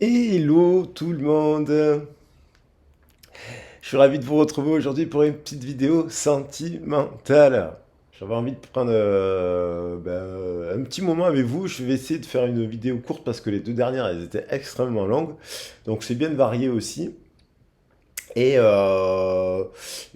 Hello tout le monde! Je suis ravi de vous retrouver aujourd'hui pour une petite vidéo sentimentale. J'avais envie de prendre un petit moment avec vous. Je vais essayer de faire une vidéo courte parce que les deux dernières elles étaient extrêmement longues. Donc c'est bien de varier aussi. Et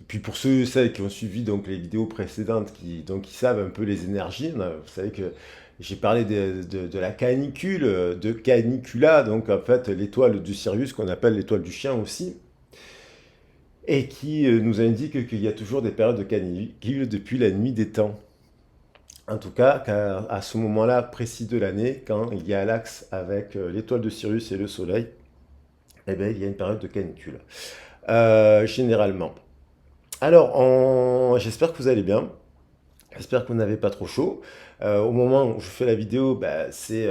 puis pour ceux et celles qui ont suivi donc les vidéos précédentes, qui savent un peu les énergies, vous savez que j'ai parlé de la canicule, de Canicula, donc en fait l'étoile du Sirius qu'on appelle l'étoile du chien aussi, et qui nous indique qu'il y a toujours des périodes de canicule depuis la nuit des temps. En tout cas, à ce moment-là précis de l'année, quand il y a l'axe avec l'étoile de Sirius et le Soleil, eh bien, il y a une période de canicule, généralement. Alors, j'espère que vous allez bien. J'espère que vous n'avez pas trop chaud. Au moment où je fais la vidéo, c'est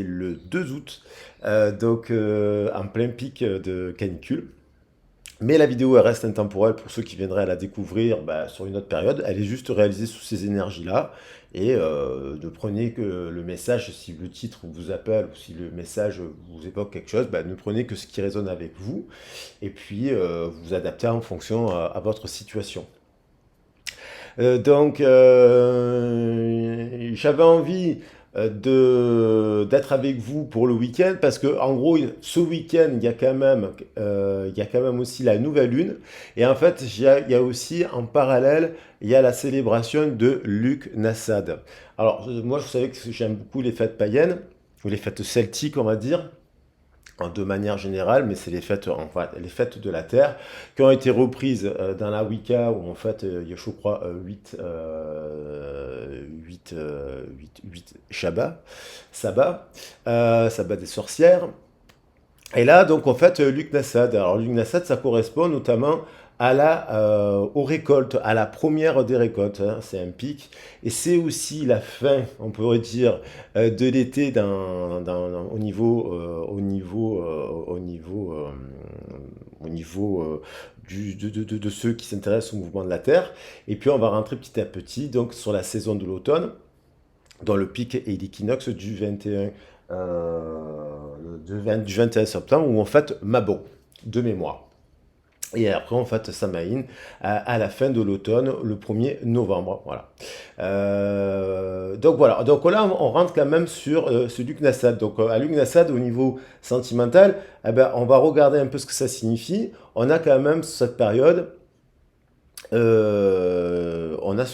le 2 août, en plein pic de canicule. Mais la vidéo elle reste intemporelle pour ceux qui viendraient à la découvrir sur une autre période. Elle est juste réalisée sous ces énergies-là. Et ne prenez que le message, si le titre vous appelle ou si le message vous évoque quelque chose, ne prenez que ce qui résonne avec vous. Et puis vous adaptez en fonction à votre situation. J'avais envie d'être avec vous pour le week-end parce que en gros ce week-end il y a quand même aussi la nouvelle lune et en fait il y a aussi en parallèle il y a la célébration de Luc Nassad. Alors moi vous savez que j'aime beaucoup les fêtes païennes ou les fêtes celtiques on va dire de manière générale, mais c'est les fêtes, les fêtes de la Terre qui ont été reprises dans la Wicca, où en fait il y a, je crois, 8 Shabbat, Sabbat des sorcières. Et là, donc en fait, Luc Nassad. Alors Luc Nassad, ça correspond notamment aux récoltes, à la première des récoltes, hein, c'est un pic. Et c'est aussi la fin, on pourrait dire, de l'été au niveau de ceux qui s'intéressent au mouvement de la Terre. Et puis on va rentrer petit à petit donc sur la saison de l'automne, dans le pic et l'équinoxe du 21, du 21 septembre, où en fait Mabon, de mémoire. Et après, en fait, Samaïn à la fin de l'automne, le 1er novembre. Voilà. Donc voilà. Donc là, on rentre quand même sur ce Luc Nassad. Donc à Luc Nassad, au niveau sentimental, eh ben, on va regarder un peu ce que ça signifie. On a sous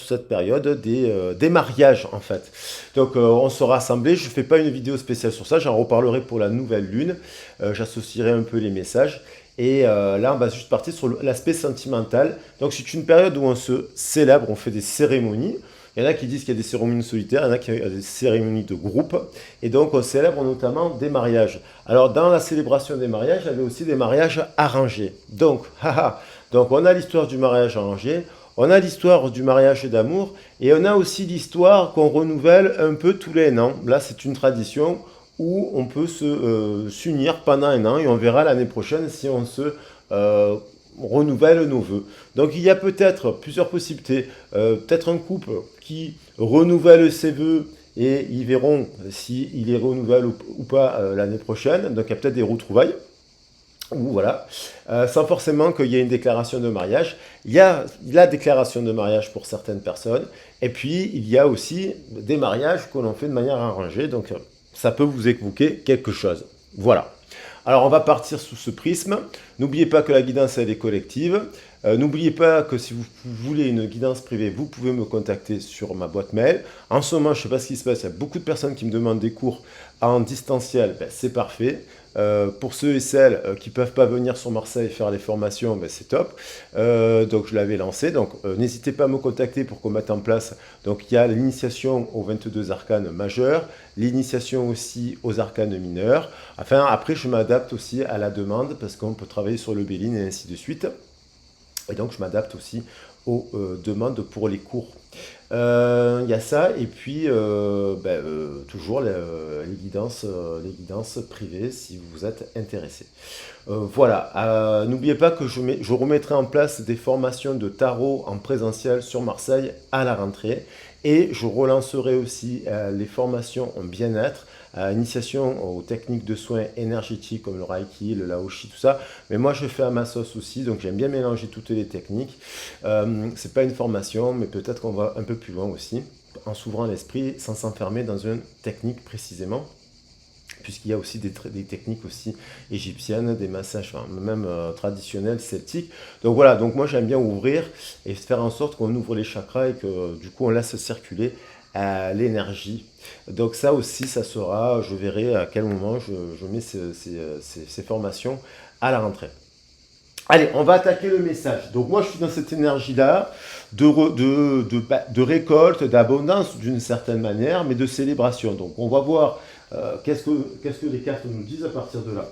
cette période des mariages en fait. Donc on se rassemblait, je ne fais pas une vidéo spéciale sur ça, j'en reparlerai pour la nouvelle lune, j'associerai un peu les messages. Et là on va juste partir sur l'aspect sentimental. Donc c'est une période où on se célèbre, on fait des cérémonies. Il y en a qui disent qu'il y a des cérémonies solitaires, il y en a qui ont des cérémonies de groupe. Et donc on célèbre notamment des mariages. Alors dans la célébration des mariages, il y avait aussi des mariages arrangés. Donc, haha. Donc on a l'histoire du mariage arrangé, on a l'histoire du mariage d'amour, et on a aussi l'histoire qu'on renouvelle un peu tous les ans. Là c'est une tradition où on peut s'unir pendant un an, et on verra l'année prochaine si on se renouvelle nos vœux. Donc il y a peut-être plusieurs possibilités. Peut-être un couple qui renouvelle ses vœux et ils verront s'il les renouvelle ou pas l'année prochaine. Donc il y a peut-être des retrouvailles ou voilà, sans forcément qu'il y ait une déclaration de mariage. Il y a la déclaration de mariage pour certaines personnes, et puis il y a aussi des mariages que l'on fait de manière arrangée, donc ça peut vous évoquer quelque chose. Voilà. Alors on va partir sous ce prisme. N'oubliez pas que la guidance elle est collective. N'oubliez pas que si vous voulez une guidance privée, vous pouvez me contacter sur ma boîte mail. En ce moment, je ne sais pas ce qui se passe, il y a beaucoup de personnes qui me demandent des cours en distanciel, c'est parfait. Pour ceux et celles qui ne peuvent pas venir sur Marseille faire les formations, c'est top. Donc je l'avais lancé. Donc n'hésitez pas à me contacter pour qu'on mette en place. Donc il y a l'initiation aux 22 arcanes majeurs, l'initiation aussi aux arcanes mineurs. Enfin après je m'adapte aussi à la demande parce qu'on peut travailler sur le Béline et ainsi de suite. Et donc je m'adapte aussi aux demandes pour les cours. Il y a ça, et puis toujours les guidances privées si vous êtes intéressé. Voilà, n'oubliez pas que je remettrai en place des formations de tarot en présentiel sur Marseille à la rentrée. Et je relancerai aussi les formations en bien-être initiation aux techniques de soins énergétiques comme le Reiki, le Laoshi, tout ça. Mais moi, je fais à ma sauce aussi, donc j'aime bien mélanger toutes les techniques. C'est pas une formation, mais peut-être qu'on va un peu plus loin aussi, en s'ouvrant l'esprit sans s'enfermer dans une technique précisément, puisqu'il y a aussi des techniques aussi égyptiennes, des massages, enfin, même traditionnels, celtiques. Donc voilà, donc moi j'aime bien ouvrir et faire en sorte qu'on ouvre les chakras et que du coup on laisse circuler l'énergie. Donc ça aussi, ça sera, je verrai à quel moment je mets ces formations à la rentrée. Allez, on va attaquer le message. Donc moi, je suis dans cette énergie-là de récolte, d'abondance d'une certaine manière, mais de célébration. Donc on va voir qu'est-ce que les cartes nous disent à partir de là.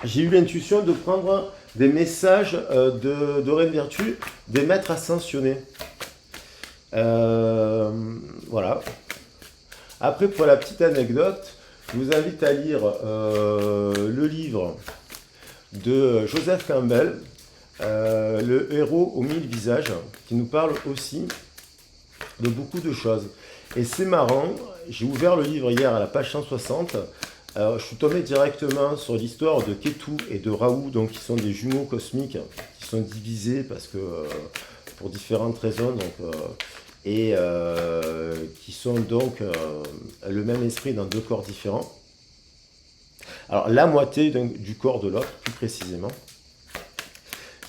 J'ai eu l'intuition de prendre des messages de Reine Vertu, des maîtres ascensionnés. Voilà. Après, pour la petite anecdote, je vous invite à lire le livre de Joseph Campbell, Le héros aux 1000 visages, qui nous parle aussi de beaucoup de choses. Et c'est marrant, j'ai ouvert le livre hier à la page 160. Alors, je suis tombé directement sur l'histoire de Ketu et de Rahu, donc qui sont des jumeaux cosmiques, qui sont divisés parce que pour différentes raisons, donc, et qui sont donc le même esprit dans deux corps différents. Alors la moitié du corps de l'autre, plus précisément.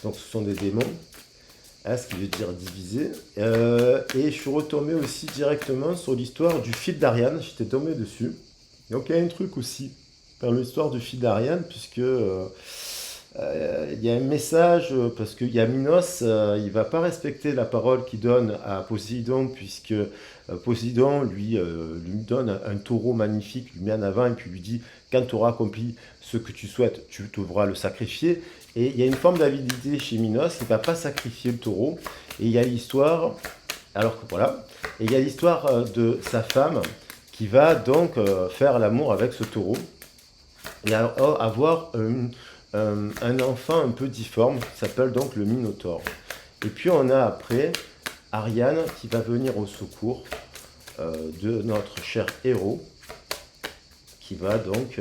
Donc ce sont des démons, hein, ce qui veut dire divisé. Et je suis retombé aussi directement sur l'histoire du fil d'Ariane, j'étais tombé dessus. Donc il y a un truc aussi dans l'histoire du fil d'Ariane, puisque il y a un message, parce qu'il y a Minos, il ne va pas respecter la parole qu'il donne à Poséidon, puisque Poséidon lui donne un taureau magnifique, lui met en avant, et puis lui dit, quand tu auras accompli ce que tu souhaites, tu devras le sacrifier. Et il y a une forme d'avidité chez Minos, il ne va pas sacrifier le taureau. Et il y a l'histoire, alors que voilà, et il y a l'histoire de sa femme, qui va donc faire l'amour avec ce taureau, et avoir un enfant un peu difforme, qui s'appelle donc le Minotaure. Et puis on a après Ariane qui va venir au secours de notre cher héros, qui va donc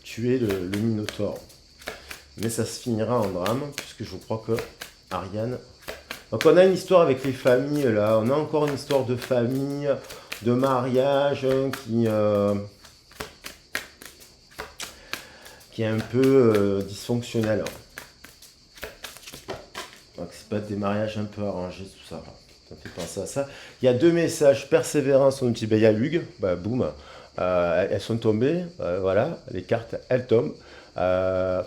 tuer le Minotaure. Mais ça se finira en drame, puisque je crois que Ariane... Donc on a une histoire avec les familles, là, on a encore une histoire de famille, de mariage, qui est un peu dysfonctionnel. Donc c'est pas des mariages un peu arrangés, tout ça. Ça fait penser à ça. Il y a deux messages, persévérance, on nous dit, ben, il y a Lug, bah, boum, elles sont tombées, voilà, les cartes, elles tombent,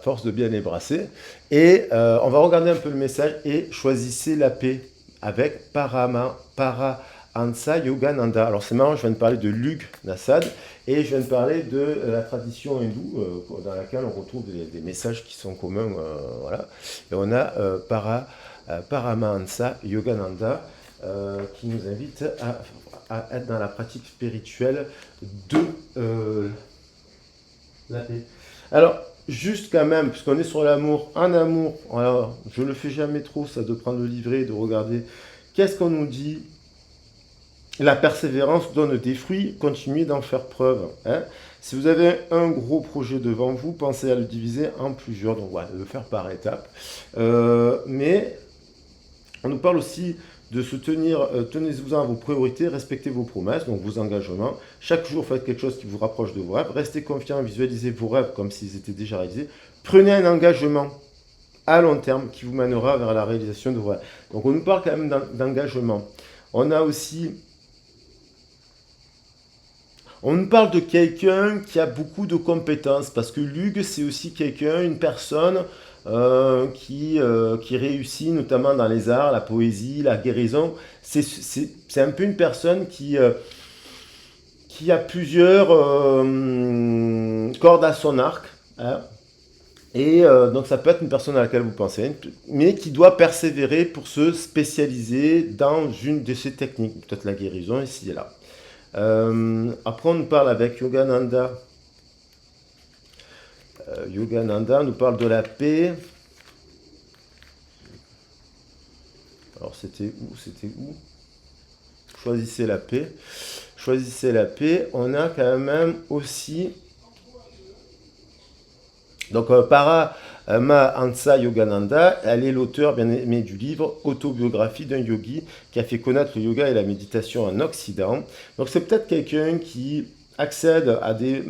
force de bien les brasser. Et on va regarder un peu le message et choisissez la paix avec Paramahansa Yogananda. Alors c'est marrant, je viens de parler de Lug Nasad et je viens de parler de la tradition hindoue dans laquelle on retrouve des messages qui sont communs. Voilà. Et on a Paramahansa Yogananda qui nous invite à être dans la pratique spirituelle de la paix. Alors, juste quand même, puisqu'on est sur l'amour, un amour, alors, je ne le fais jamais trop, ça, de prendre le livret, de regarder, qu'est-ce qu'on nous dit? La persévérance donne des fruits, continuez d'en faire preuve. Hein. Si vous avez un gros projet devant vous, pensez à le diviser en plusieurs, donc voilà, le faire par étapes. Mais on nous parle aussi de se tenir, tenez-vous-en à vos priorités, respectez vos promesses, donc vos engagements. Chaque jour, faites quelque chose qui vous rapproche de vos rêves. Restez confiant, visualisez vos rêves comme s'ils étaient déjà réalisés. Prenez un engagement à long terme qui vous mènera vers la réalisation de vos rêves. Donc on nous parle quand même d'engagement. On a aussi... On nous parle de quelqu'un qui a beaucoup de compétences, parce que Lug, c'est aussi quelqu'un, une personne qui réussit notamment dans les arts, la poésie, la guérison. C'est un peu une personne qui a plusieurs cordes à son arc. Hein. Et donc ça peut être une personne à laquelle vous pensez, mais qui doit persévérer pour se spécialiser dans une de ces techniques, peut-être la guérison ici et là. Après on nous parle avec Yogananda. Yogananda nous parle de la paix. Alors c'était où? choisissez la paix. Choisissez la paix. On a quand même aussi... Donc, Paramahansa Yogananda, elle est l'auteur bien aimé du livre Autobiographie d'un yogi qui a fait connaître le yoga et la méditation en Occident. Donc, c'est peut-être quelqu'un qui accède à des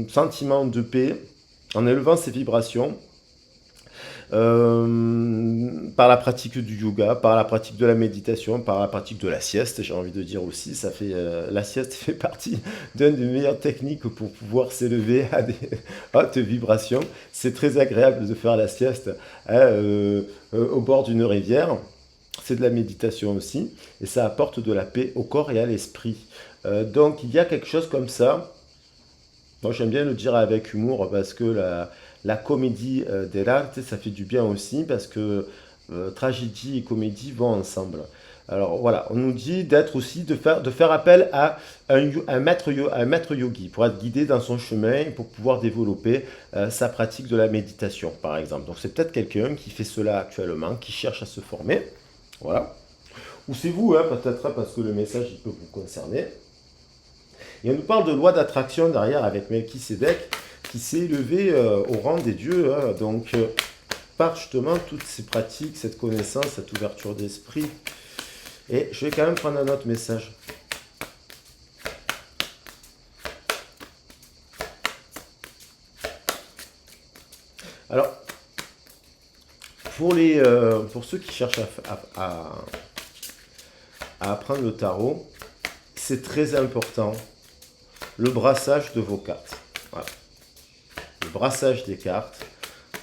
sentiments de paix en élevant ses vibrations par la pratique du yoga, par la pratique de la méditation, par la pratique de la sieste, j'ai envie de dire aussi, ça fait, la sieste fait partie d'une des meilleures techniques pour pouvoir s'élever à des hautes vibrations. C'est très agréable de faire la sieste hein, au bord d'une rivière. C'est de la méditation aussi, et ça apporte de la paix au corps et à l'esprit. Donc il y a quelque chose comme ça. Moi j'aime bien le dire avec humour parce que la comédie dell'arte, ça fait du bien aussi parce que tragédie et comédie vont ensemble. Alors voilà, on nous dit d'être aussi, de faire appel à un maître yogi pour être guidé dans son chemin et pour pouvoir développer sa pratique de la méditation par exemple. Donc c'est peut-être quelqu'un qui fait cela actuellement, qui cherche à se former. Voilà. Ou c'est vous, hein, peut-être, hein, parce que le message il peut vous concerner. Et on nous parle de loi d'attraction derrière avec Melchisédek qui s'est élevé au rang des dieux. Hein, donc, par justement toutes ces pratiques, cette connaissance, cette ouverture d'esprit. Et je vais quand même prendre un autre message. Alors, pour ceux qui cherchent à apprendre le tarot, c'est très important le brassage de vos cartes. Voilà. Le brassage des cartes,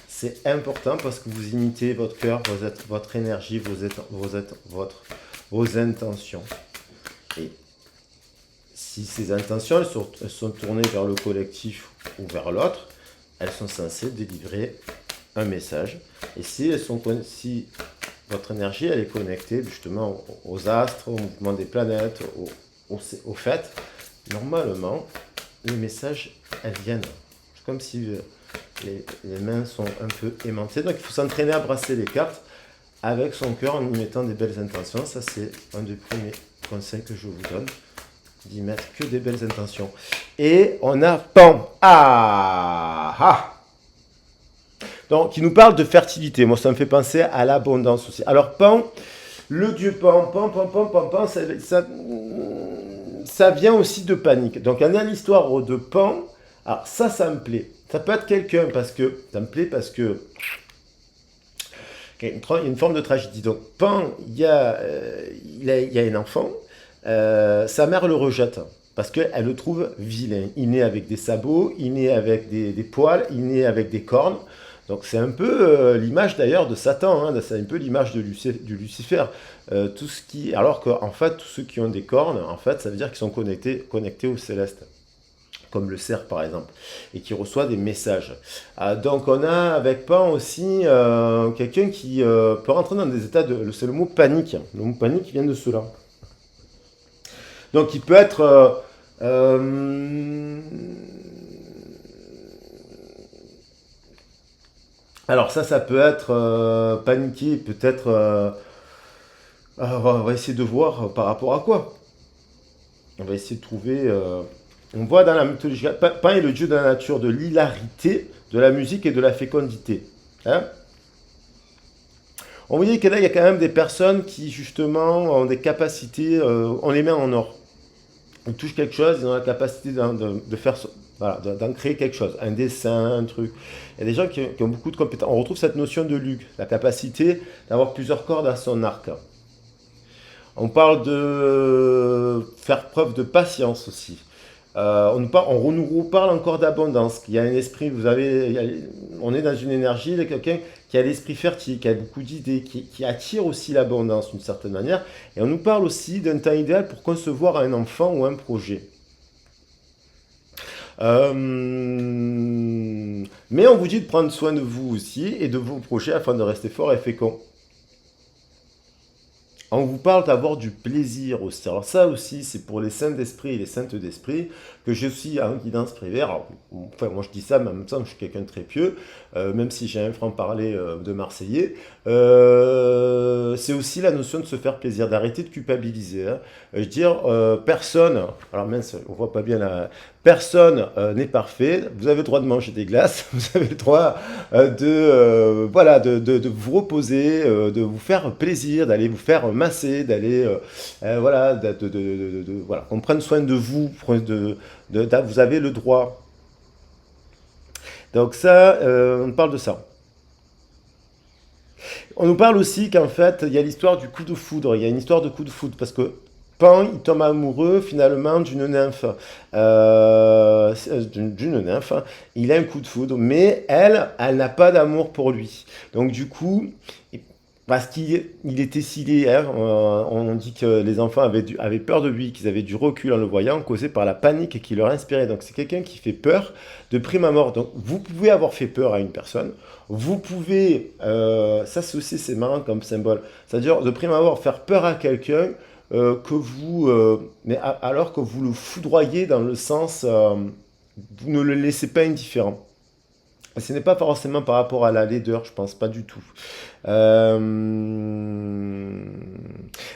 c'est important parce que vous imitez votre cœur, votre énergie, vos intentions. Et si ces intentions elles sont tournées vers le collectif ou vers l'autre, elles sont censées délivrer un message. Et si votre énergie elle est connectée justement aux astres, au mouvement des planètes, au fait, normalement, les messages, elles viennent. C'est comme si les mains sont un peu aimantées. Donc, il faut s'entraîner à brasser les cartes avec son cœur en y mettant des belles intentions. Ça, c'est un des premiers conseils que je vous donne, d'y mettre que des belles intentions. Et on a Pan. Donc, il nous parle de fertilité. Moi, ça me fait penser à l'abondance aussi. Alors, Pan, le dieu Pan, ça vient aussi de panique. Donc, on a l'histoire de Pan. Alors, ça me plaît. Ça peut être quelqu'un ça me plaît parce que il y a une forme de tragédie. Donc, Pan, il y a un enfant. Sa mère le rejette parce qu'elle le trouve vilain. Il naît avec des sabots, il naît avec des poils, il naît avec des cornes. Donc c'est un peu l'image d'ailleurs de Satan, hein, c'est un peu l'image de Lucifer. Alors qu'en fait, tous ceux qui ont des cornes, en fait, ça veut dire qu'ils sont connectés au céleste, comme le cerf par exemple, et qui reçoit des messages. Donc on a avec Pan aussi quelqu'un qui peut rentrer dans des états c'est le mot panique. Le mot panique vient de cela. Donc il peut être... alors ça peut être paniqué, peut-être... on va essayer de voir par rapport à quoi. On va essayer de trouver... on voit dans la mythologie, Pan est le dieu de la nature, de l'hilarité, de la musique et de la fécondité. Hein, on voit que là, il y a quand même des personnes qui, justement, ont des capacités, on les met en or. Ils touchent quelque chose, ils ont la capacité de faire, voilà, d'en créer quelque chose, un dessin, un truc. Il y a des gens qui ont beaucoup de compétences. On retrouve cette notion de lugue, la capacité d'avoir plusieurs cordes à son arc. On parle de faire preuve de patience aussi. On nous reparle encore d'abondance. Il y a un esprit, on est dans une énergie de quelqu'un qui a l'esprit fertile, qui a beaucoup d'idées, qui attire aussi l'abondance d'une certaine manière. Et on nous parle aussi d'un temps idéal pour concevoir un enfant ou un projet. Mais on vous dit de prendre soin de vous aussi et de vos projets afin de rester fort et fécond. On vous parle d'avoir du plaisir aussi. Alors ça aussi, c'est pour les saints d'esprit et les saintes d'esprit que je suis en guidance privée. Alors, enfin, moi je dis ça, mais en même temps, je suis quelqu'un de très pieux, même si j'ai un franc-parler de Marseillais. C'est aussi la notion de se faire plaisir, d'arrêter de culpabiliser. Hein. Je veux dire, personne, alors mince, on voit pas bien la... Personne n'est parfait. Vous avez le droit de manger des glaces. Vous avez le droit voilà, de vous reposer, de vous faire plaisir, d'aller vous faire masser, d'aller, voilà, voilà, qu'on prenne soin de vous. Vous avez le droit. Donc ça, on parle de ça. On nous parle aussi qu'en fait, il y a l'histoire du coup de foudre. Il y a une histoire de coup de foudre parce que Pan, il tombe amoureux finalement d'une nymphe. D'une nymphe. Il a un coup de foudre, mais elle n'a pas d'amour pour lui. Donc du coup, parce qu'il était scellé, hein, on dit que les enfants avaient peur de lui, qu'ils avaient du recul en le voyant, causé par la panique qu'il leur inspirait. Donc c'est quelqu'un qui fait peur de prime abord. Donc vous pouvez avoir fait peur à une personne, vous pouvez, ça c'est aussi c'est marrant comme symbole, c'est-à-dire de prime abord faire peur à quelqu'un alors que vous le foudroyez dans le sens, vous ne le laissez pas indifférent. Ce n'est pas forcément par rapport à la laideur, je pense pas du tout. Euh,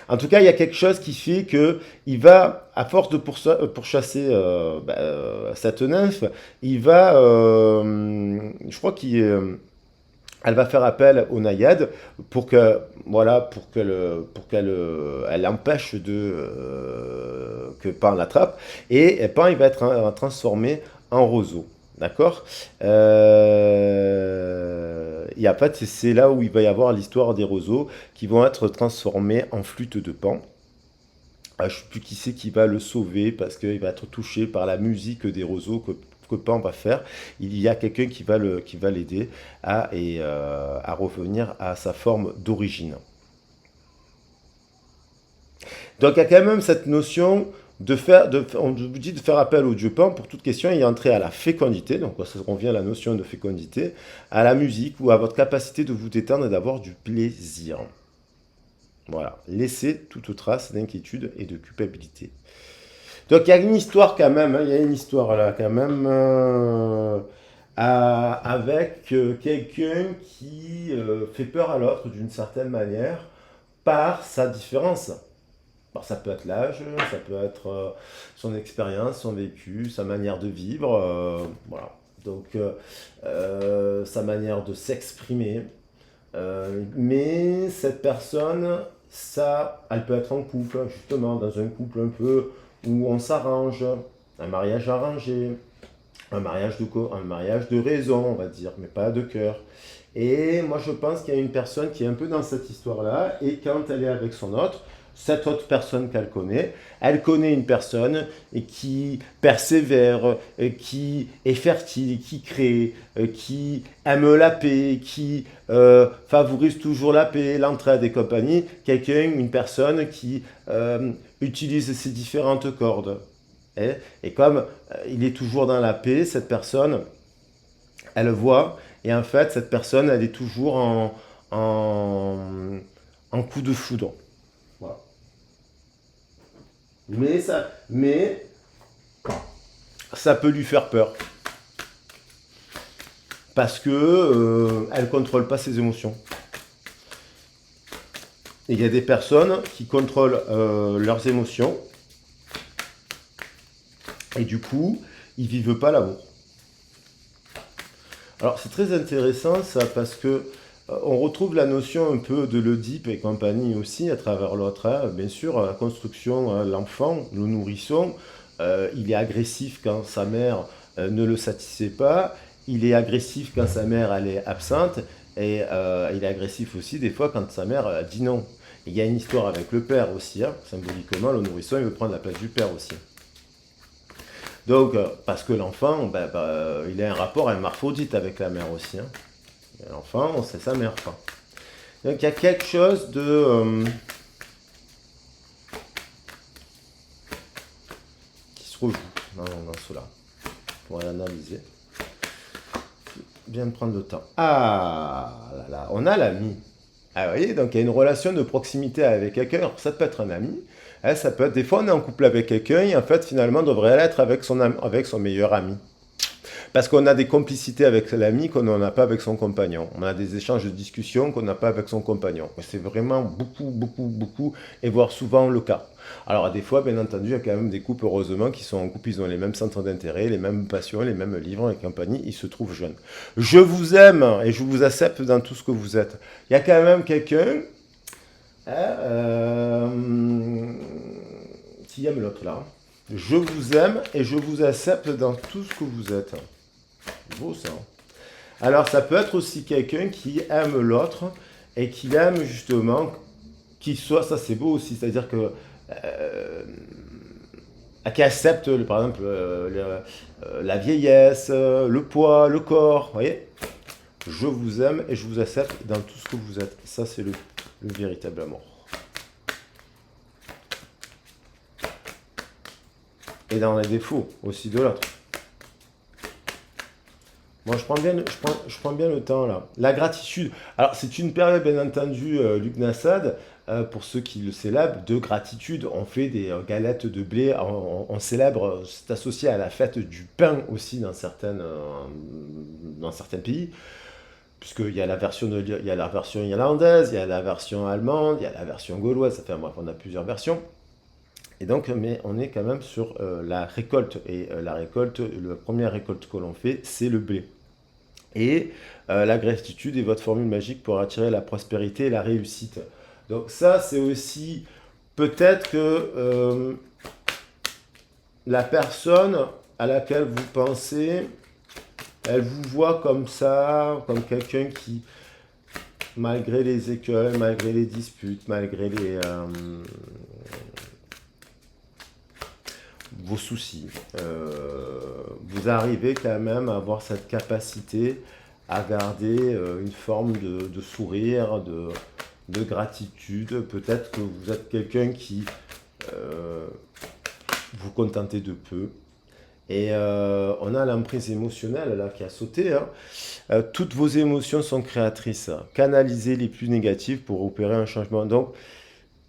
En tout cas, il y a quelque chose qui fait que il va, à force de pourchasser cette nymphe, il va, je crois elle va faire appel aux naïades pour que, voilà, pour qu'elle elle empêche que Pan l'attrape. Et Pan, il va être transformé en roseau. D'accord. Et en fait, c'est là où il va y avoir l'histoire des roseaux qui vont être transformés en flûte de Pan. Je ne sais plus qui c'est qui va le sauver parce qu'il va être touché par la musique des roseaux que Pan va faire. Il y a quelqu'un qui va l'aider à revenir à sa forme d'origine. Donc il y a quand même cette notion on vous dit de faire appel au dieu Pan pour toute question et entrer à la fécondité, donc ça revient à la notion de fécondité, à la musique ou à votre capacité de vous détendre et d'avoir du plaisir. Voilà, laissez toute trace d'inquiétude et de culpabilité. Donc il y a une histoire quand même, hein, il y a une histoire là quand même avec quelqu'un qui fait peur à l'autre d'une certaine manière par sa différence. Alors, ça peut être l'âge, ça peut être son expérience, son vécu, sa manière de vivre, voilà. Donc sa manière de s'exprimer. Mais cette personne, elle peut être en couple, justement, dans un couple un peu où on s'arrange, un mariage arrangé, un mariage de raison, on va dire, mais pas de cœur. Et moi, je pense qu'il y a une personne qui est un peu dans cette histoire-là, et quand elle est avec cette autre personne qu'elle connaît, elle connaît une personne qui persévère, qui est fertile, qui crée, qui aime la paix, qui favorise toujours la paix, l'entraide et compagnie. Une personne qui utilise ses différentes cordes. Et comme il est toujours dans la paix, cette personne, elle voit, et en fait, cette personne, elle est toujours en coup de foudre. Voilà. Mais ça peut lui faire peur. Parce que elle ne contrôle pas ses émotions. Et il y a des personnes qui contrôlent leurs émotions. Et du coup, ils ne vivent pas l'amour. Alors c'est très intéressant ça parce que on retrouve la notion un peu de l'Oedipe et compagnie aussi à travers l'autre. Hein. Bien sûr, la construction, l'enfant, le nourrisson, il est agressif quand sa mère ne le satisfait pas. Il est agressif quand sa mère elle est absente. Et il est agressif aussi des fois quand sa mère dit non. Il y a une histoire avec le père aussi. Hein. Symboliquement, le nourrisson il veut prendre la place du père aussi. Donc, parce que l'enfant, il a un rapport hermaphrodite avec la mère aussi. Hein. L'enfant, c'est sa mère. Quoi. Donc, il y a quelque chose qui se rejoue dans cela. Pour l'analyser. Bien prendre le temps. Ah là là, on a l'ami. Ah, vous voyez, donc il y a une relation de proximité avec quelqu'un. Alors, ça peut être un ami, hein, ça peut être des fois on est en couple avec quelqu'un et en fait finalement on devrait être avec avec son meilleur ami. Parce qu'on a des complicités avec l'ami qu'on n'en a pas avec son compagnon. On a des échanges de discussions qu'on n'a pas avec son compagnon. Et c'est vraiment beaucoup, beaucoup, beaucoup, et voire souvent le cas. Alors des fois, bien entendu, il y a quand même des couples, heureusement, qui sont en couple, ils ont les mêmes centres d'intérêt, les mêmes passions, les mêmes livres et compagnie, ils se trouvent jeunes. Je vous aime et je vous accepte dans tout ce que vous êtes. Il y a quand même quelqu'un hein, qui aime l'autre là. Je vous aime et je vous accepte dans tout ce que vous êtes. Beau ça. Alors ça peut être aussi quelqu'un qui aime l'autre et qui aime justement qu'il soit, ça c'est beau aussi, c'est-à-dire que qui accepte par exemple la vieillesse, le poids, le corps, vous voyez. Je vous aime et je vous accepte dans tout ce que vous êtes. Ça c'est le véritable amour. Et dans les défauts aussi de l'autre. Moi, je prends bien le temps là. La gratitude. Alors, c'est une période, bien entendu, Luc Nassad, pour ceux qui le célèbrent, de gratitude. On fait des galettes de blé. On célèbre, c'est associé à la fête du pain aussi dans certains pays. Puisqu'il y a il y a la version irlandaise, il y a la version allemande, il y a la version gauloise. Ça fait, bref, on a plusieurs versions. Et donc, mais on est quand même sur la récolte. Et la récolte, la première récolte que l'on fait, c'est le blé. Et la gratitude est votre formule magique pour attirer la prospérité et la réussite. Donc ça, c'est aussi peut-être que la personne à laquelle vous pensez, elle vous voit comme ça, comme quelqu'un qui, malgré les écueils, malgré les disputes, malgré vos soucis, vous arrivez quand même à avoir cette capacité à garder une forme de sourire, de gratitude. Peut-être que vous êtes quelqu'un qui vous contentez de peu. Et on a l'emprise émotionnelle là qui a sauté. Hein. Toutes vos émotions sont créatrices. Canalisez les plus négatives pour opérer un changement. Donc,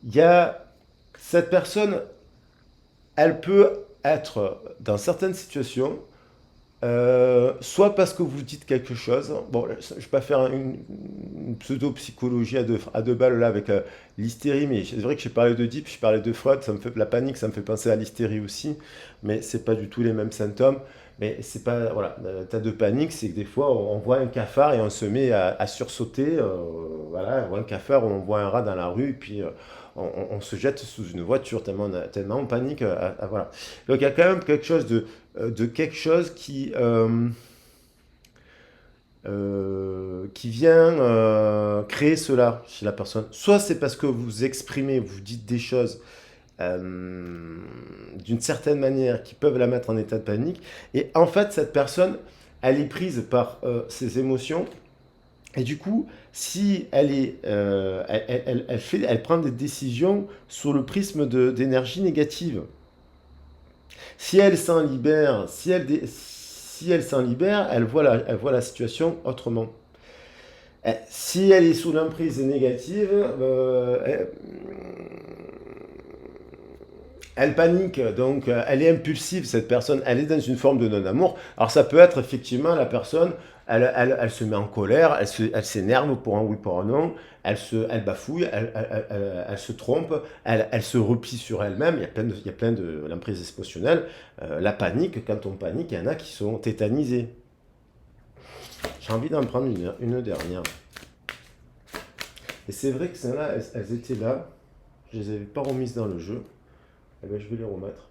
il y a cette personne, elle peut être dans certaines situations, soit parce que vous dites quelque chose. Bon, je ne vais pas faire une pseudo-psychologie à deux balles là avec l'hystérie, mais c'est vrai que j'ai parlé de Deep, je parlais de Freud, ça me fait la panique, ça me fait penser à l'hystérie aussi, mais c'est pas du tout les mêmes symptômes. Mais c'est pas, voilà, l'état de panique, c'est que des fois on voit un cafard et on se met à sursauter, voilà, on voit un cafard ou on voit un rat dans la rue et puis on se jette sous une voiture tellement on panique, voilà. Donc il y a quand même quelque chose de quelque chose qui vient créer cela chez la personne. Soit c'est parce que vous exprimez, vous dites des choses d'une certaine manière qui peuvent la mettre en état de panique. Et en fait, cette personne, elle est prise par ses émotions. Et du coup, si elle est, elle prend des décisions sur le prisme d'énergie négative. Si elle s'en libère, si elle s'en libère, elle voit la situation autrement. Si elle est sous l'emprise négative, elle panique, donc elle est impulsive, cette personne, elle est dans une forme de non-amour. Alors ça peut être effectivement la personne, elle se met en colère, elle s'énerve pour un oui, pour un non, elle bafouille, elle se trompe, elle se replie sur elle-même, il y a plein de l'emprise émotionnelle. La panique, quand on panique, il y en a qui sont tétanisés. J'ai envie d'en prendre une dernière. Et c'est vrai que celles-là, elles étaient là, je les avais pas remises dans le jeu. Eh ben, je vais les remettre.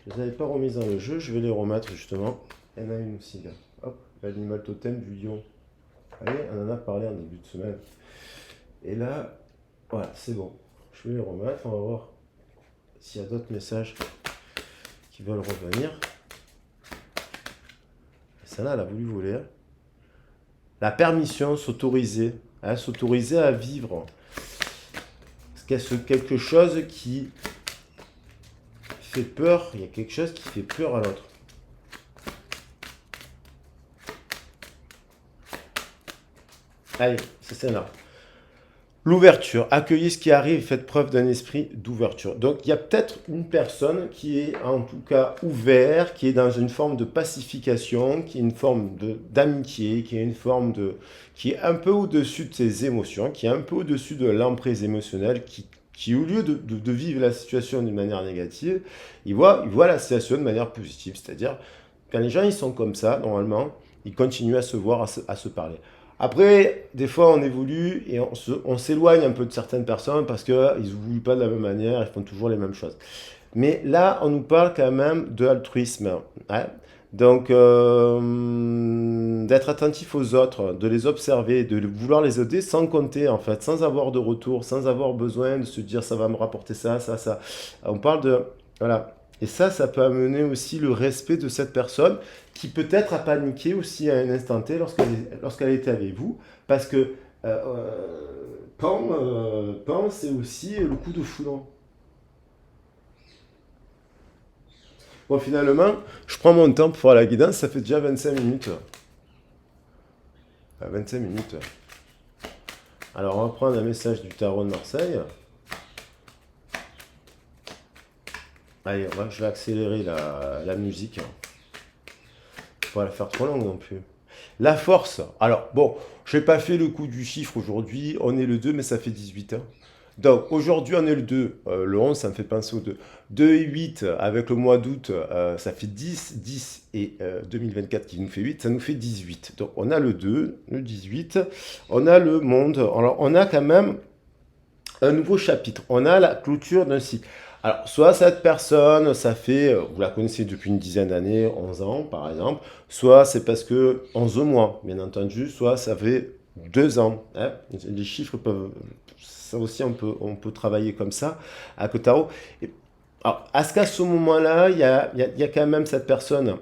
Je les avais pas remises dans le jeu, je vais les remettre justement. Il y en a une aussi là. Hop, l'animal totem du lion. Allez, on en a parlé en début de semaine. Et là, voilà, c'est bon. Je vais les remettre, on va voir s'il y a d'autres messages qui veulent revenir. Celle-là, elle a voulu voler. Hein. La permission, s'autoriser. Hein, s'autoriser à vivre. Quelque chose qui fait peur, il y a quelque chose qui fait peur à l'autre. Allez, c'est là. L'ouverture. Accueillez ce qui arrive, faites preuve d'un esprit d'ouverture. Donc, il y a peut-être une personne qui est en tout cas ouverte, qui est dans une forme de pacification, qui est une forme d'amitié, qui est une forme qui est un peu au-dessus de ses émotions, qui est un peu au-dessus de l'emprise émotionnelle, qui au lieu de vivre la situation d'une manière négative, il voit la situation de manière positive. C'est-à-dire, quand les gens ils sont comme ça, normalement, ils continuent à se voir, à se parler. Après, des fois, on évolue et on s'éloigne un peu de certaines personnes parce qu'ils n'évoluent pas de la même manière, ils font toujours les mêmes choses. Mais là, on nous parle quand même de altruisme, hein. Donc, d'être attentif aux autres, de les observer, de vouloir les aider sans compter, en fait, sans avoir de retour, sans avoir besoin de se dire ça va me rapporter ça, ça, ça. On parle de... Voilà. Et ça peut amener aussi le respect de cette personne qui peut-être a paniqué aussi à un instant T lorsqu'elle était avec vous, parce que Pan, c'est aussi le coup de foudre. Bon, finalement, je prends mon temps pour faire la guidance, ça fait déjà 25 minutes. 25 minutes. Alors, on va prendre un message du tarot de Marseille. Allez, je vais accélérer la musique. Faut pas la faire trop longue non plus. La force. Alors, bon, je n'ai pas fait le coup du chiffre aujourd'hui. On est le 2, mais ça fait 18. Hein. Donc, aujourd'hui, on est le 2. Le 11, ça me fait penser au 2. 2 et 8, avec le mois d'août, ça fait 10. 10 et 2024 qui nous fait 8, ça nous fait 18. Donc, on a le 2, le 18. On a le monde. Alors, on a quand même un nouveau chapitre. On a la clôture d'un cycle. Alors, soit cette personne, ça fait, vous la connaissez depuis une dizaine d'années, 11 ans par exemple, soit c'est parce que 11 mois, bien entendu, soit ça fait 2 ans. Hein. Les chiffres peuvent, ça aussi on peut travailler comme ça à Kotaro. Alors, à ce qu'à ce moment-là, il y a quand même cette personne,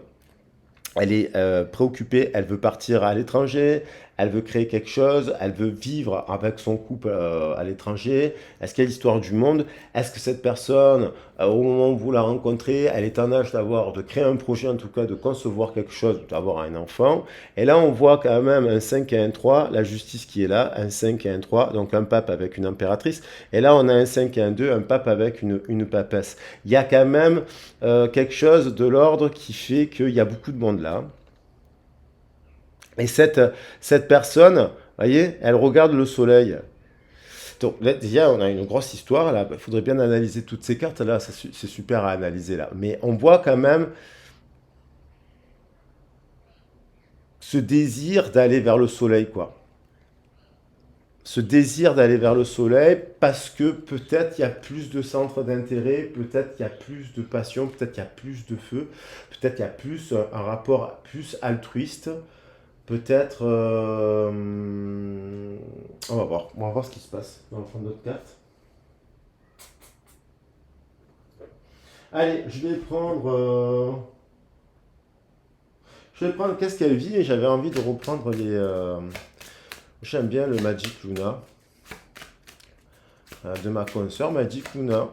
elle est préoccupée, elle veut partir à l'étranger, elle veut créer quelque chose, elle veut vivre avec son couple à l'étranger. Est-ce qu'il y a l'histoire du monde? Est-ce que cette personne, au moment où vous la rencontrez, elle est en âge de créer un projet, en tout cas de concevoir quelque chose, d'avoir un enfant? Et là, on voit quand même un 5 et un 3, la justice qui est là, un 5 et un 3, donc un pape avec une impératrice. Et là, on a un 5 et un 2, un pape avec une papesse. Il y a quand même quelque chose de l'ordre qui fait qu'il y a beaucoup de monde là. Et cette personne, vous voyez, elle regarde le soleil. Donc là, déjà, on a une grosse histoire. Là, il faudrait bien analyser toutes ces cartes. Là, c'est super à analyser là. Mais on voit quand même ce désir d'aller vers le soleil, quoi. Ce désir d'aller vers le soleil parce que peut-être il y a plus de centres d'intérêt, peut-être il y a plus de passion, peut-être il y a plus de feu, peut-être il y a plus un rapport plus altruiste. Peut-être. On va voir ce qui se passe dans le fond de notre carte. Allez, je vais prendre qu'est-ce qu'elle vit et j'avais envie de reprendre les. J'aime bien le Magic Luna de ma consoeur Magic Luna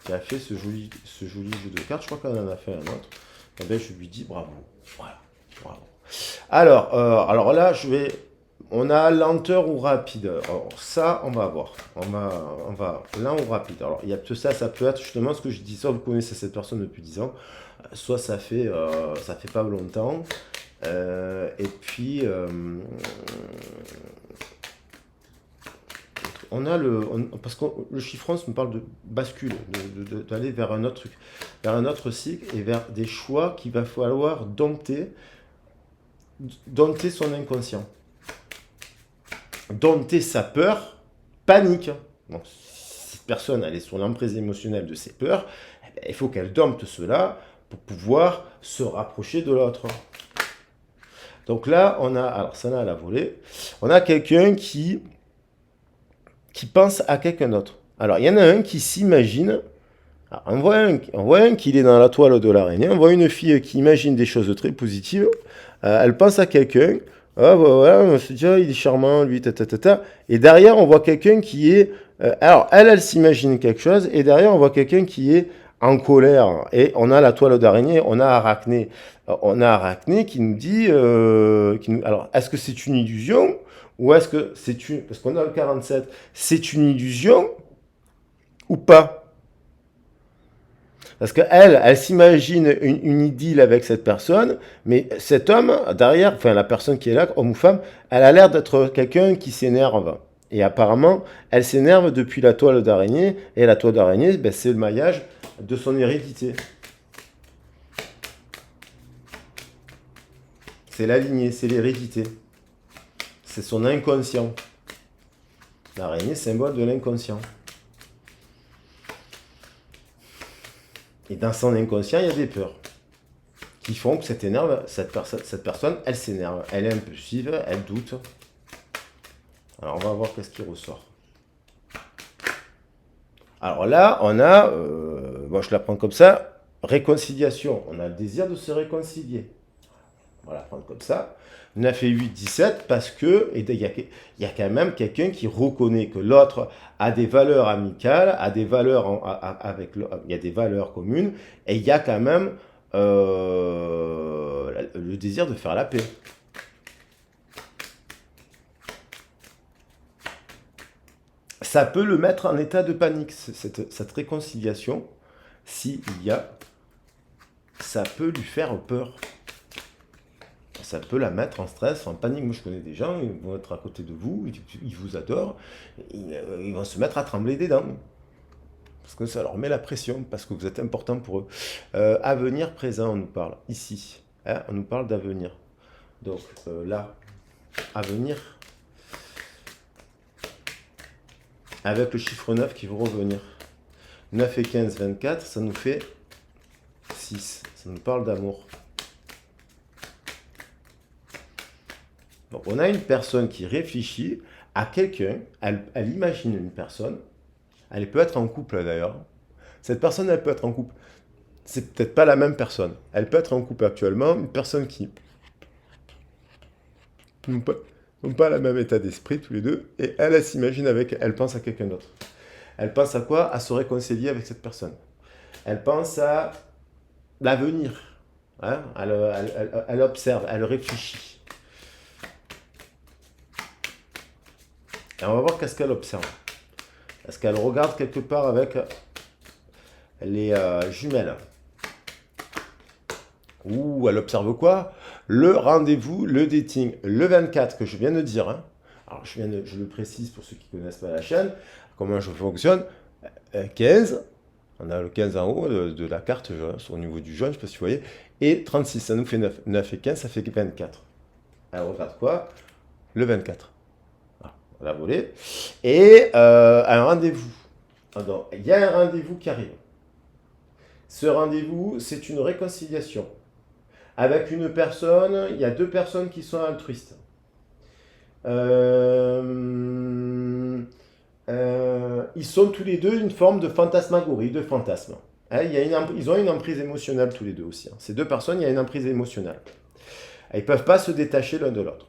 qui a fait ce joli jeu de cartes. Je crois qu'elle en a fait un autre. Et bien, je lui dis bravo. Voilà, bravo. Alors là, on a lenteur ou rapide. Alors ça, on va voir. On va lent ou rapide. Alors il y a tout ça, ça peut être justement ce que je dis. Soit vous connaissez cette personne depuis 10 ans, soit ça fait pas longtemps. Et puis parce que le chiffre 11 me parle de bascule, d'aller vers un autre truc, vers un autre cycle et vers des choix qu'il va falloir dompter son inconscient, dompter sa peur, panique. Donc, si cette personne elle est sur l'emprise émotionnelle de ses peurs, eh ben, il faut qu'elle dompte cela pour pouvoir se rapprocher de l'autre. Donc là, alors ça là à la volée, on a quelqu'un qui pense à quelqu'un d'autre. Alors il y en a un qui s'imagine. On voit un qui est dans la toile de l'araignée. On voit une fille qui imagine des choses très positives. Elle pense à quelqu'un. Ah, bah, voilà, on se dit, ah, il est charmant, lui, ta. Et derrière, on voit quelqu'un qui est. Alors, elle s'imagine quelque chose. Et derrière, on voit quelqu'un qui est en colère. Et on a la toile d'araignée, on a Arachné. On a Arachné qui nous dit... alors, est-ce que c'est une illusion ou est-ce que c'est une... Parce qu'on a le 47. C'est une illusion ou pas? Parce qu'elle, elle s'imagine une idylle avec cette personne, mais cet homme, derrière, enfin la personne qui est là, homme ou femme, elle a l'air d'être quelqu'un qui s'énerve. Et apparemment, elle s'énerve depuis la toile d'araignée, et la toile d'araignée, ben, c'est le maillage de son hérédité. C'est la lignée, c'est l'hérédité. C'est son inconscient. L'araignée, symbole de l'inconscient. Et dans son inconscient, il y a des peurs qui font que cette personne, elle s'énerve, elle est impulsive, elle doute. Alors, on va voir qu'est-ce qui ressort. Alors là, on a, bon, je la prends comme ça, réconciliation. On a le désir de se réconcilier. On va la prendre comme ça. 9 et 8, 17, parce que il y a quand même quelqu'un qui reconnaît que l'autre a des valeurs amicales, a des valeurs il y a des valeurs communes, et il y a quand même le désir de faire la paix. Ça peut le mettre en état de panique, cette réconciliation, s'il y a, ça peut lui faire peur. Ça peut la mettre en stress, en panique. Moi, je connais des gens, ils vont être à côté de vous, ils vous adorent, ils vont se mettre à trembler des dents. Parce que ça leur met la pression, parce que vous êtes important pour eux. Avenir présent, on nous parle, ici. Hein, on nous parle d'avenir. Donc là, avenir, avec le chiffre 9 qui va revenir. 9 et 15, 24, ça nous fait 6. Ça nous parle d'amour. Donc on a une personne qui réfléchit à quelqu'un, elle imagine une personne, elle peut être en couple d'ailleurs. Cette personne, elle peut être en couple. C'est peut-être pas la même personne. Elle peut être en couple actuellement, une personne qui n'ont pas le même état d'esprit tous les deux, et elle s'imagine elle pense à quelqu'un d'autre. Elle pense à quoi? À se réconcilier avec cette personne. Elle pense à l'avenir. Hein? Elle observe, elle réfléchit. Et on va voir qu'est-ce qu'elle observe. Est-ce qu'elle regarde quelque part avec les jumelles? Ouh, elle observe quoi? Le rendez-vous, le dating, le 24 que je viens de dire. Hein. Alors, je le précise pour ceux qui ne connaissent pas la chaîne, comment je fonctionne. 15, on a le 15 en haut de la carte, au niveau du jaune, je ne sais pas si vous voyez. Et 36, ça nous fait 9. 9 et 15, ça fait 24. Elle regarde quoi? Le 24. La volée. Et un rendez-vous. Il y a un rendez-vous qui arrive. Ce rendez-vous, c'est une réconciliation. Avec une personne, il y a deux personnes qui sont altruistes. Ils sont tous les deux une forme de fantasmagorie, de fantasme. Hein, ils ont une emprise émotionnelle tous les deux aussi. Hein. Ces deux personnes, il y a une emprise émotionnelle. Ils ne peuvent pas se détacher l'un de l'autre.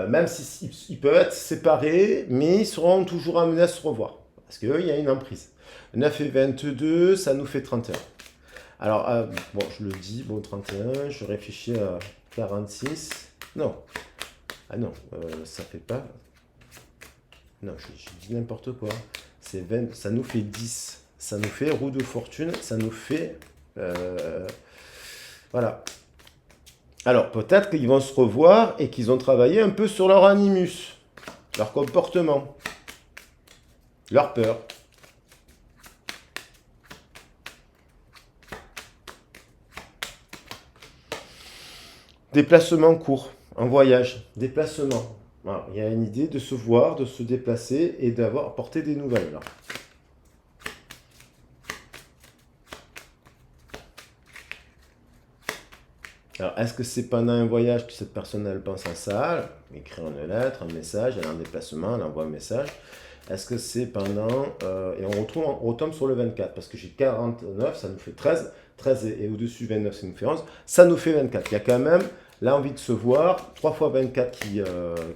Même s'ils peuvent être séparés, mais ils seront toujours amenés à se revoir. Parce qu'il y a une emprise. 9 et 22, ça nous fait 31. Alors, bon, je le dis, bon, 31, je réfléchis à 46. Non. Ah non, ça fait pas... Non, je dis n'importe quoi. C'est 20, ça nous fait 10. Ça nous fait roue de fortune, ça nous fait... voilà. Alors, peut-être qu'ils vont se revoir et qu'ils ont travaillé un peu sur leur animus, leur comportement, leur peur. Déplacement court, un voyage, déplacement. Voilà, il y a une idée de se voir, de se déplacer et d'avoir porté des nouvelles. Là. Alors, est-ce que c'est pendant un voyage que cette personne, elle pense à ça, elle écrit une lettre, un message, elle est en déplacement, elle envoie un message. Est-ce que c'est pendant... et on retombe sur le 24, parce que j'ai 49, ça nous fait 13. 13 et au-dessus 29, ça nous fait 11. Ça nous fait 24. Il y a quand même l'envie de se voir. 3 fois 24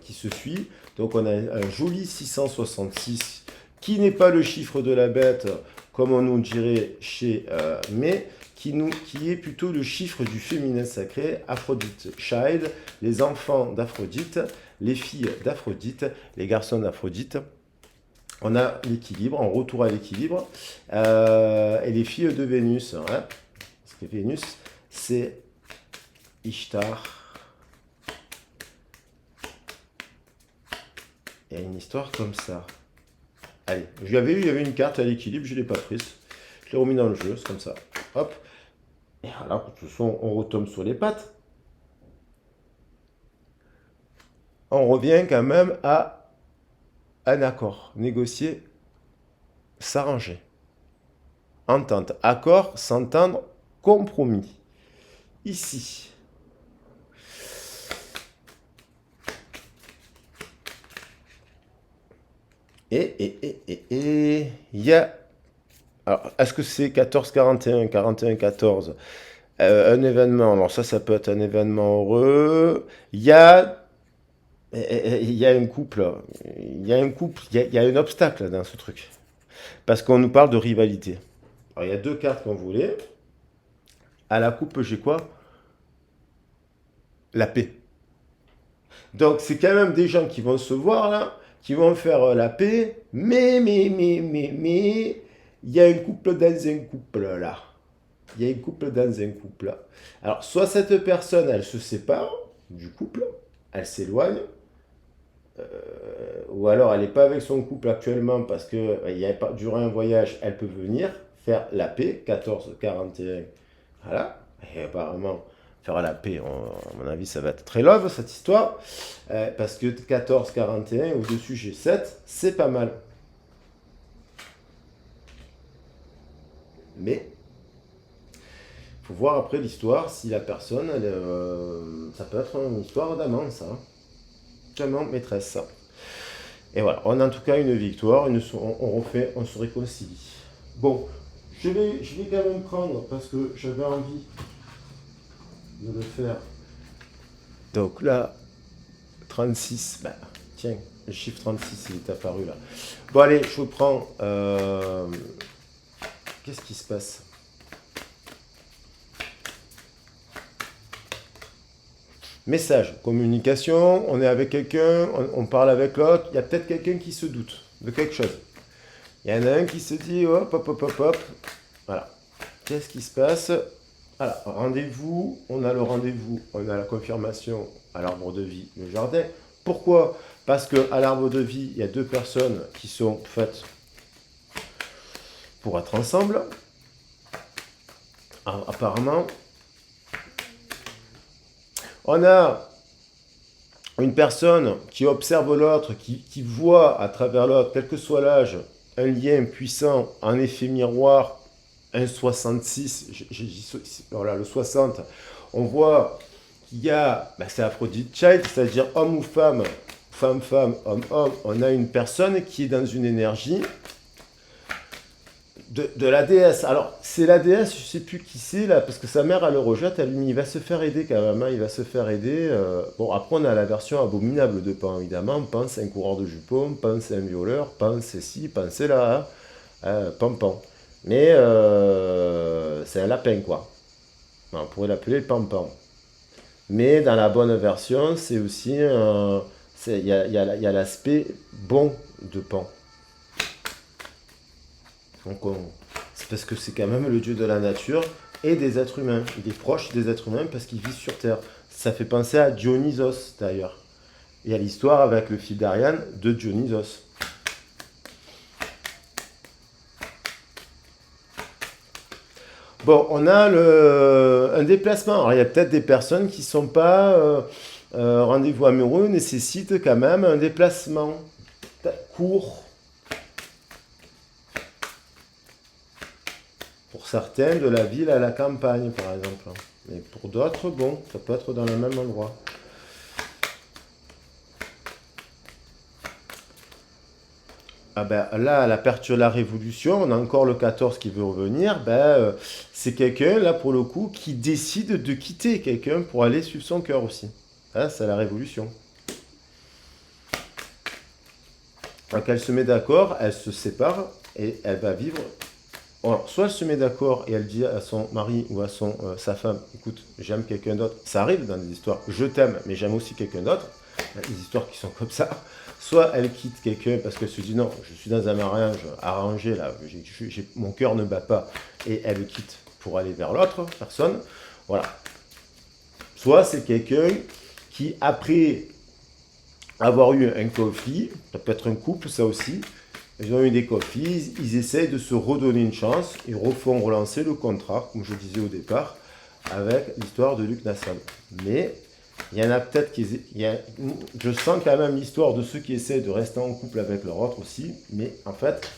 qui se suit. Donc on a un joli 666 qui n'est pas le chiffre de la bête comme on nous dirait chez mais qui est plutôt le chiffre du féminin sacré, Aphrodite Child, les enfants d'Aphrodite, les filles d'Aphrodite, les garçons d'Aphrodite. On a l'équilibre, on retourne à l'équilibre, et les filles de Vénus, hein, parce que Vénus, c'est Ishtar. Il y a une histoire comme ça. Allez, il y avait une carte à l'équilibre, je ne l'ai pas prise. Je l'ai remis dans le jeu, c'est comme ça. Hop. Et voilà, de toute façon, on retombe sur les pattes. On revient quand même à un accord. Négocier, s'arranger. Entente. Accord, s'entendre, compromis. Ici. Et il y a... Alors, est-ce que c'est 14-41, 41-14 un événement? Alors ça peut être un événement heureux. Il y a un couple. Il y a un couple. Il y a un obstacle dans ce truc. Parce qu'on nous parle de rivalité. Alors, il y a deux cartes qu'on voulait. À la coupe, j'ai quoi? La paix. Donc, c'est quand même des gens qui vont se voir là, qui vont faire la paix, mais, il y a un couple dans un couple là. Il y a un couple dans un couple. Alors, soit cette personne, elle se sépare du couple, elle s'éloigne, ou alors elle n'est pas avec son couple actuellement parce que durant un voyage, elle peut venir faire la paix, 14-41, voilà, et apparemment, faire la paix, à mon avis, ça va être très love cette histoire, parce que 14-41, au-dessus j'ai 7, c'est pas mal. Mais, il faut voir après l'histoire, si la personne, ça peut être une histoire d'amant, ça. Amant, maîtresse, ça. Et voilà, on a en tout cas une victoire, on se réconcilie. Bon, je vais quand même prendre, parce que j'avais envie de le faire. Donc là, 36, bah, tiens, le chiffre 36, il est apparu là. Bon allez, je prends... Qu'est-ce qui se passe? Message, communication, on est avec quelqu'un, on parle avec l'autre, il y a peut-être quelqu'un qui se doute de quelque chose. Il y en a un qui se dit, hop, hop, hop, hop, hop. Voilà. Qu'est-ce qui se passe? Voilà, rendez-vous, on a le rendez-vous, on a la confirmation à l'arbre de vie, le jardin. Pourquoi? Parce qu'à l'arbre de vie, il y a deux personnes qui sont faites pour être ensemble. Alors, apparemment, on a une personne qui observe l'autre, qui voit à travers l'autre, quel que soit l'âge, un lien puissant, en effet miroir, un 66, voilà, le 60, on voit qu'il y a, c'est Aphrodite Child, c'est-à-dire homme ou femme, femme, homme, on a une personne qui est dans une énergie de la déesse. Alors, c'est la déesse, je ne sais plus qui c'est, là, parce que sa mère, elle le rejette, elle lui dit, il va se faire aider quand même, hein, il va se faire aider. Bon, après, on a la version abominable de Pan, évidemment, on pense à un coureur de jupons, pense à un violeur, pense ci, pense là, Pan. Mais c'est un lapin, quoi. On pourrait l'appeler Pan. Mais dans la bonne version, c'est aussi, il y a l'aspect bon de Pan. Donc c'est parce que c'est quand même le dieu de la nature et des êtres humains. Il est proche des êtres humains parce qu'il vit sur Terre. Ça fait penser à Dionysos d'ailleurs. Il y a l'histoire avec le fils d'Ariane de Dionysos. Bon, on a un déplacement. Alors il y a peut-être des personnes qui ne sont pas rendez-vous amoureux, nécessitent quand même un déplacement court. Pour certains, de la ville à la campagne, par exemple. Mais pour d'autres, bon, ça peut être dans le même endroit. Ah ben, là, la révolution, on a encore le 14 qui veut revenir. C'est quelqu'un, là, pour le coup, qui décide de quitter quelqu'un pour aller suivre son cœur aussi. Hein, c'est la révolution. Donc, elle se met d'accord, elle se sépare et elle va vivre Alors, soit elle se met d'accord et elle dit à son mari ou à sa femme, écoute, j'aime quelqu'un d'autre. Ça arrive dans des histoires, je t'aime, mais j'aime aussi quelqu'un d'autre. Il y a des histoires qui sont comme ça. Soit elle quitte quelqu'un parce qu'elle se dit non, je suis dans un mariage arrangé là, mon cœur ne bat pas, et elle le quitte pour aller vers l'autre personne. Voilà. Soit c'est quelqu'un qui, après avoir eu un conflit, ça peut être un couple ça aussi, ils ont eu des conflits, ils essayent de se redonner une chance, ils refont relancer le contrat, comme je disais au départ, avec l'histoire de Luc Nassam. Mais il y en a peut-être qui... je sens quand même l'histoire de ceux qui essaient de rester en couple avec leur autre aussi, mais en fait,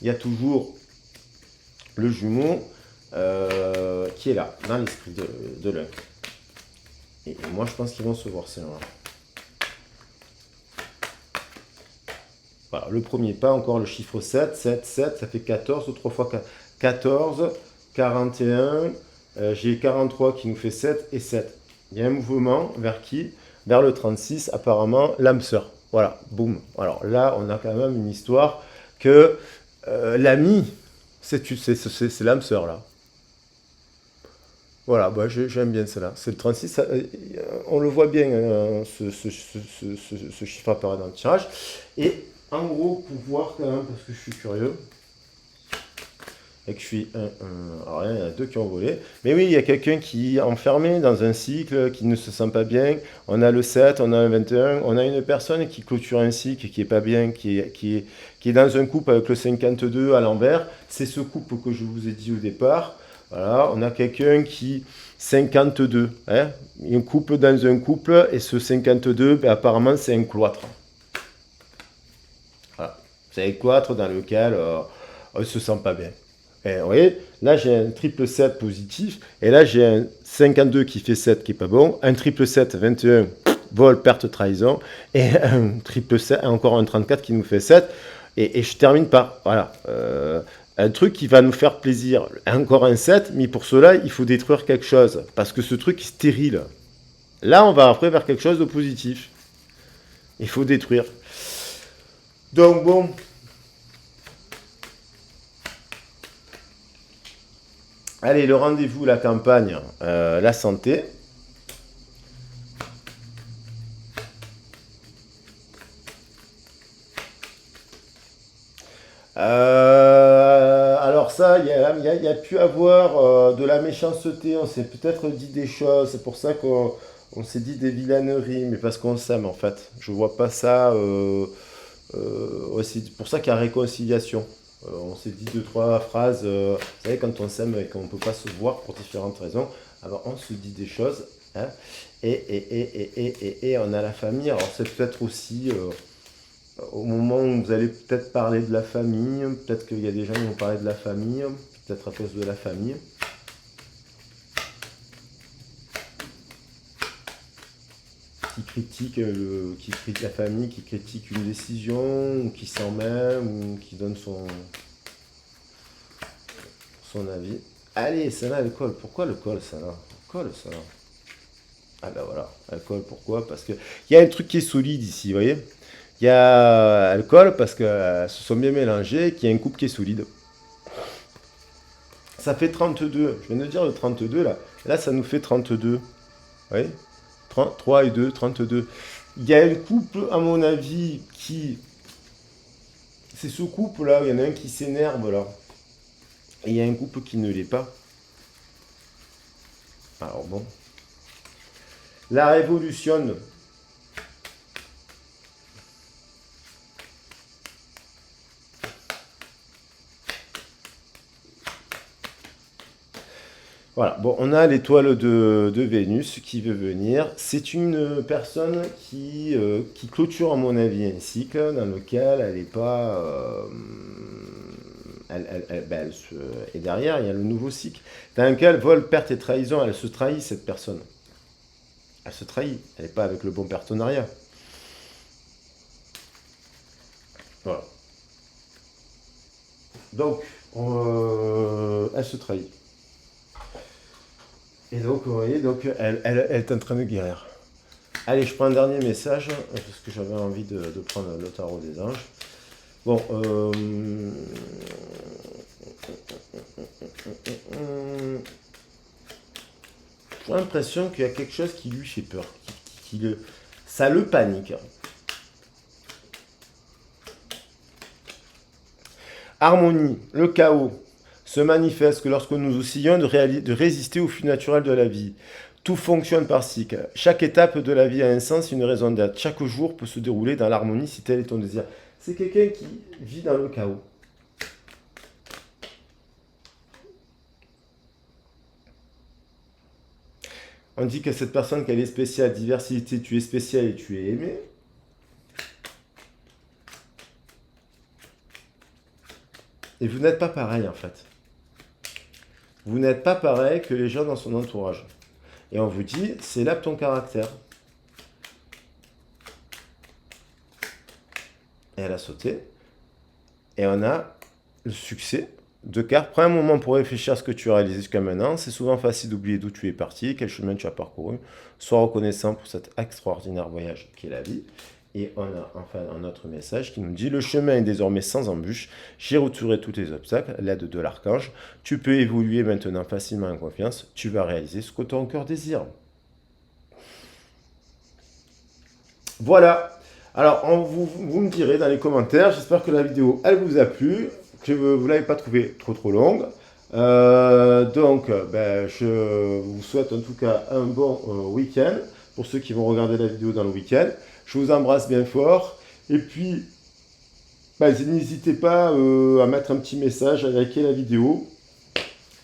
il y a toujours le jumeau qui est là, dans l'esprit de l'un. Et moi, je pense qu'ils vont se voir, c'est là. Voilà, le premier pas, encore le chiffre 7, 7, 7, ça fait 14, 3 fois 14, 41, j'ai 43 qui nous fait 7 et 7. Il y a un mouvement vers qui? Vers le 36, apparemment, l'âme sœur. Voilà, boum. Alors là, on a quand même une histoire que l'ami, c'est l'âme sœur, là. Voilà, bah, j'aime bien cela. C'est le 36, on le voit bien, ce chiffre apparaît dans le tirage. Et en gros, pour voir quand même, parce que je suis curieux, et que je suis alors, il y en a deux qui ont volé. Mais oui, il y a quelqu'un qui est enfermé dans un cycle, qui ne se sent pas bien. On a le 7, on a un 21, on a une personne qui clôture un cycle, qui est pas bien, qui est dans un couple avec le 52 à l'envers. C'est ce couple que je vous ai dit au départ. Voilà, on a quelqu'un qui 52, hein, un couple dans un couple, et ce 52, ben, apparemment, c'est un cloître. Voilà. C'est un cloître dans lequel on ne se sent pas bien. Et vous voyez, là j'ai un triple 7 positif, et là j'ai un 52 qui fait 7 qui est pas bon, un triple 7, 21, vol, perte, trahison, et un triple 7, encore un 34 qui nous fait 7, et je termine par, voilà, un truc qui va nous faire plaisir. Encore un 7, mais pour cela, il faut détruire quelque chose, parce que ce truc est stérile. Là, on va après vers quelque chose de positif. Il faut détruire. Donc bon, allez, le rendez-vous, la campagne, la santé. Alors ça, il y a pu avoir de la méchanceté, on s'est peut-être dit des choses, c'est pour ça qu'on s'est dit des vilaineries, mais parce qu'on s'aime en fait. Je vois pas ça, ouais, c'est pour ça qu'il y a réconciliation. On s'est dit deux, trois phrases, vous savez, quand on s'aime et qu'on ne peut pas se voir pour différentes raisons, alors on se dit des choses, hein, et on a la famille, alors c'est peut-être aussi... au moment où vous allez peut-être parler de la famille, peut-être qu'il y a des gens qui vont parler de la famille, peut-être à cause de la famille. Qui critique la famille, qui critique une décision, ou qui s'en mêle, ou qui donne son avis. Allez, celle-là, elle colle. Pourquoi le colle, celle-là? Colle, celle-là. Ah ben voilà, elle colle, pourquoi? Parce qu'il y a un truc qui est solide ici, vous voyez? Il y a alcool parce qu'elles se sont bien mélangées, qu'il y a un couple qui est solide. Ça fait 32. Je viens de dire le 32 là. Là, ça nous fait 32. Oui, 3 et 2, 32. Il y a un couple, à mon avis, qui... C'est ce couple-là, il y en a un qui s'énerve là. Et il y a un couple qui ne l'est pas. Alors bon. La révolution. Voilà, bon, on a l'étoile de Vénus qui veut venir. C'est une personne qui clôture, à mon avis, un cycle dans lequel elle n'est pas... et derrière, il y a le nouveau cycle. Dans lequel vol, perte et trahison, elle se trahit, cette personne. Elle se trahit. Elle n'est pas avec le bon partenariat. Voilà. Donc, elle se trahit. Et donc, vous voyez, donc, elle est en train de guérir. Allez, je prends un dernier message, parce que j'avais envie de prendre le tarot des anges. Bon, J'ai l'impression qu'il y a quelque chose qui lui fait peur. Ça le panique. Harmonie, le chaos se manifeste que lorsque nous essayons de résister au flux naturel de la vie. Tout fonctionne par cycle. Chaque étape de la vie a un sens et une raison d'être. Chaque jour peut se dérouler dans l'harmonie si tel est ton désir. C'est quelqu'un qui vit dans le chaos. On dit que cette personne qu'elle est spéciale, diversité, tu es spécial et tu es aimé. Et vous n'êtes pas pareil en fait. Vous n'êtes pas pareil que les gens dans son entourage. Et on vous dit, c'est là ton caractère. Et elle a sauté. Et on a le succès. Deux cartes. Prends un moment pour réfléchir à ce que tu as réalisé jusqu'à maintenant. C'est souvent facile d'oublier d'où tu es parti, quel chemin tu as parcouru. Sois reconnaissant pour cet extraordinaire voyage qui est la vie. Et on a enfin un autre message qui nous dit « Le chemin est désormais sans embûche. J'ai retiré tous tes obstacles, l'aide de l'archange. Tu peux évoluer maintenant facilement en confiance. Tu vas réaliser ce que ton cœur désire. » Voilà. Alors, vous me direz dans les commentaires. J'espère que la vidéo, elle vous a plu, que vous ne l'avez pas trouvée trop longue. Je vous souhaite en tout cas un bon week-end pour ceux qui vont regarder la vidéo dans le week-end. Je vous embrasse bien fort. Et puis, n'hésitez pas à mettre un petit message, à liker la vidéo.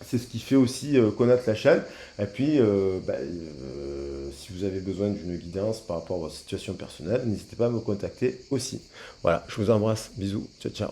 C'est ce qui fait aussi connaître la chaîne. Et puis, si vous avez besoin d'une guidance par rapport à votre situation personnelle, n'hésitez pas à me contacter aussi. Voilà, je vous embrasse. Bisous. Ciao, ciao.